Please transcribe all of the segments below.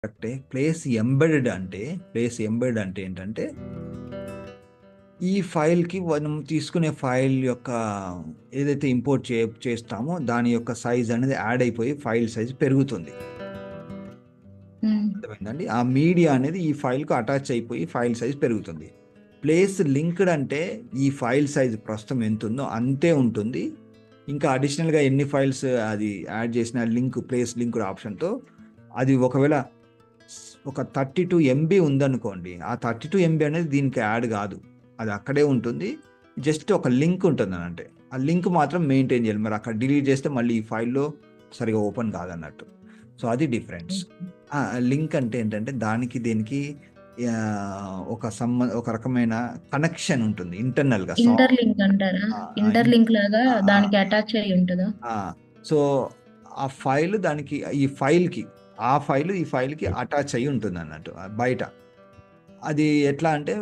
కరెక్టే. Place embedded అంటే ఏంటంటే, ఈ ఫైల్‌కి మనం తీసుకునే ఫైల్ యొక్క ఏదైతే ఇంపోర్ట్ చేస్తామో దాని యొక్క సైజ్ అనేది యాడ్ అయిపోయి ఫైల్ సైజ్ పెరుగుతుంది. హ్మ్. అర్థమైందండి? ఆ మీడియా అనేది ఈ ఫైల్‌కు అటాచ్ అయిపోయి ఫైల్ సైజ్ పెరుగుతుంది. ప్లేస్ లింక్డ్ అంటే ఈ ఫైల్ సైజ్ ప్రస్తుతం ఎంతుందో అంతే ఉంటుంది. ఇంకా అడిషనల్‌గా ఎన్ని ఫైల్స్ అది యాడ్ చేసిన ప్లేస్ లింక్డ్ ఆప్షన్‌తో అది ఒకవేళ ఒక 32 ఎంబీ ఉందనుకోండి. ఆ 32 ఎంబీ అనేది దీనికి యాడ్ కాదు. అది అక్కడే ఉంటుంది. జస్ట్ ఒక లింక్ ఉంటుందనంటే. ఆ లింక్ మాత్రం మెయింటైన్ చేయాలి. మరి అక్కడ డిలీట్ చేస్తే మళ్ళీ ఈ ఫైల్‌లో సరిగ్గా ఓపెన్ కాదన్నట్టు. సో, అది డిఫరెన్స్. లింక్ అంటే ఏంటంటే దానికి దీనికి ఒక రకమైన కనెక్షన్ ఉంటుంది ఇంటర్నల్‌గా ఇంటర్‌లింక్ అంటారా? ఆ! ఆ! ఇంటర్‌లింక్ లాగా ఆ! ఆ! దానికి అటాచ్ అయ్యి ఉంటదా? ఆ! సో, ఆ ఫైల్ దానికి ఈ ఫైల్‌కి ఆ ఫైల్ ఈ ఫైల్‌కి అటాచ్ అయ్యి ఉంటుందన్నట్టు బయట. అది ఎట్లా అంటే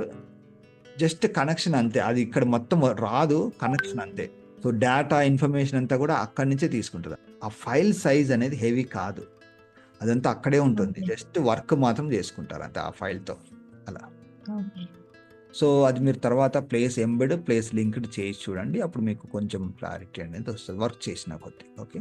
జస్ట్ కనెక్షన్ అంతే. అది ఇక్కడ మొత్తం రాదు. కనెక్షన్ అంతే. సో, డేటా ఇన్ఫర్మేషన్ అంతా కూడా అక్కడి నుంచే తీసుకుంటది. ఆ ఫైల్ సైజ్ అనేది హెవీ కాదు. అదంతా అక్కడే ఉంటుంది. ఓకే. జస్ట్ వర్క్ మాత్రం చేసుకుంటారు అంతే ఆ ఫైల్‌తో అలా. ఓకే. సో, అది మీరు తర్వాత ప్లేస్ లింక్డ్ చేసి చూడండి. అప్పుడు మీకు కొంచెం క్లారిటీ అనేది వస్తది. వర్క్ చేసిన కొద్దీ. ఓకే.